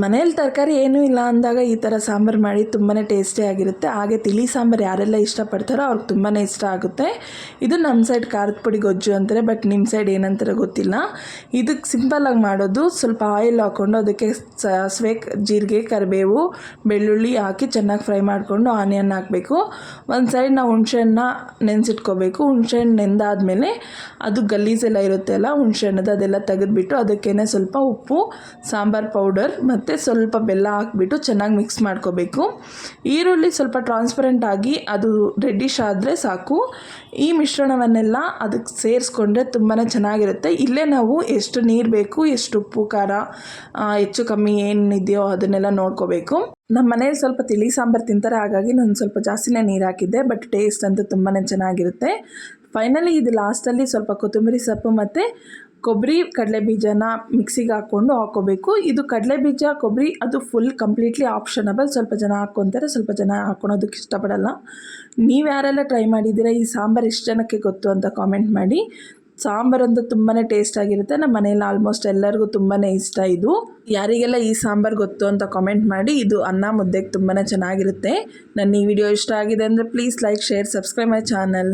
ಮನೇಲಿ ತರಕಾರಿ ಏನೂ ಇಲ್ಲ ಅಂದಾಗ ಈ ಥರ ಸಾಂಬಾರು ಮಾಡಿ ತುಂಬಾ ಟೇಸ್ಟಿಯಾಗಿರುತ್ತೆ. ಹಾಗೆ ತಿಳಿ ಸಾಂಬಾರು ಯಾರೆಲ್ಲ ಇಷ್ಟಪಡ್ತಾರೋ ಅವ್ರಿಗೆ ತುಂಬಾ ಇಷ್ಟ ಆಗುತ್ತೆ. ಇದು ನಮ್ಮ ಸೈಡ್ ಖಾರದ ಪುಡಿ ಗೊಜ್ಜು ಅಂತಾರೆ, ಬಟ್ ನಿಮ್ಮ ಸೈಡ್ ಏನಂತಾರೆ ಗೊತ್ತಿಲ್ಲ. ಇದಕ್ಕೆ ಸಿಂಪಲ್ಲಾಗಿ ಮಾಡೋದು, ಸ್ವಲ್ಪ ಆಯಿಲ್ ಹಾಕ್ಕೊಂಡು ಅದಕ್ಕೆ ಸಾಸಿವೆ, ಜೀರಿಗೆ, ಕರಿಬೇವು, ಬೆಳ್ಳುಳ್ಳಿ ಹಾಕಿ ಚೆನ್ನಾಗಿ ಫ್ರೈ ಮಾಡಿಕೊಂಡು ಆನಿಯನ್ ಹಾಕಬೇಕು. ಒಂದು ಸೈಡ್ ನಾವು ಹುಣಸೆಹಣ್ಣ ನೆನೆಸಿಟ್ಕೋಬೇಕು. ಹುಣಸೆಹಣ್ಣು ನೆಂದಾದಮೇಲೆ ಅದು ಗಲೀಜೆಲ್ಲ ಇರುತ್ತೆ ಅಲ್ಲ ಹುಣಸೆಹಣ್ಣದು, ಅದೆಲ್ಲ ತೆಗೆದುಬಿಟ್ಟು ಅದಕ್ಕೇ ಸ್ವಲ್ಪ ಉಪ್ಪು, ಸಾಂಬಾರು ಪೌಡರ್ ಮತ್ತು ಸ್ವಲ್ಪ ಬೆಲ್ಲ ಹಾಕ್ಬಿಟ್ಟು ಚೆನ್ನಾಗಿ ಮಿಕ್ಸ್ ಮಾಡ್ಕೋಬೇಕು. ಈರುಳ್ಳಿ ಸ್ವಲ್ಪ ಟ್ರಾನ್ಸ್ಪರೆಂಟ್ ಆಗಿ ಅದು ರೆಡ್ಡಿಶ್ ಆದರೆ ಸಾಕು. ಈ ಮಿಶ್ರಣವನ್ನೆಲ್ಲ ಅದಕ್ಕೆ ಸೇರಿಸ್ಕೊಂಡ್ರೆ ತುಂಬಾ ಚೆನ್ನಾಗಿರುತ್ತೆ. ಇಲ್ಲೇ ನಾವು ಎಷ್ಟು ನೀರು ಬೇಕು, ಎಷ್ಟು ಉಪ್ಪು ಖಾರ ಹೆಚ್ಚು ಕಮ್ಮಿ ಏನಿದೆಯೋ ಅದನ್ನೆಲ್ಲ ನೋಡ್ಕೋಬೇಕು. ನಮ್ಮ ಮನೇಲಿ ಸ್ವಲ್ಪ ತಿಳಿ ಸಾಂಬಾರು ತಿಂತಾರೆ, ಹಾಗಾಗಿ ನಾನು ಸ್ವಲ್ಪ ಜಾಸ್ತಿನೇ ನೀರು ಹಾಕಿದ್ದೆ, ಬಟ್ ಟೇಸ್ಟ್ ಅಂತೂ ತುಂಬಾ ಚೆನ್ನಾಗಿರುತ್ತೆ. ಫೈನಲಿ ಇದು ಲಾಸ್ಟಲ್ಲಿ ಸ್ವಲ್ಪ ಕೊತ್ತಂಬರಿ ಸೊಪ್ಪು ಮತ್ತು ಕೊಬ್ಬರಿ, ಕಡಲೆ ಬೀಜನ ಮಿಕ್ಸಿಗೆ ಹಾಕ್ಕೋಬೇಕು. ಇದು ಕಡಲೆ ಬೀಜ, ಕೊಬ್ಬರಿ ಅದು ಫುಲ್ ಕಂಪ್ಲೀಟ್ಲಿ ಆಪ್ಷನಬಲ್. ಸ್ವಲ್ಪ ಜನ ಹಾಕ್ಕೊತಾರೆ, ಸ್ವಲ್ಪ ಜನ ಹಾಕ್ಕೊಳೋದಕ್ಕೆ ಇಷ್ಟಪಡಲ್ಲ. ನೀವು ಯಾರೆಲ್ಲ ಟ್ರೈ ಮಾಡಿದ್ದೀರಾ, ಈ ಸಾಂಬಾರು ಎಷ್ಟು ಜನಕ್ಕೆ ಗೊತ್ತು ಅಂತ ಕಾಮೆಂಟ್ ಮಾಡಿ. ಸಾಂಬಾರಂತೂ ತುಂಬಾ ಟೇಸ್ಟಾಗಿರುತ್ತೆ. ನಮ್ಮ ಮನೇಲಿ ಆಲ್ಮೋಸ್ಟ್ ಎಲ್ಲರಿಗೂ ತುಂಬಾ ಇಷ್ಟ. ಇದು ಯಾರಿಗೆಲ್ಲ ಈ ಸಾಂಬಾರು ಗೊತ್ತು ಅಂತ ಕಾಮೆಂಟ್ ಮಾಡಿ. ಇದು ಅನ್ನ ಮುದ್ದೆಗೆ ತುಂಬಾ ಚೆನ್ನಾಗಿರುತ್ತೆ. ನನ್ನ ಈ ವಿಡಿಯೋ ಇಷ್ಟ ಆಗಿದೆ ಅಂದರೆ please like, share, subscribe my channel.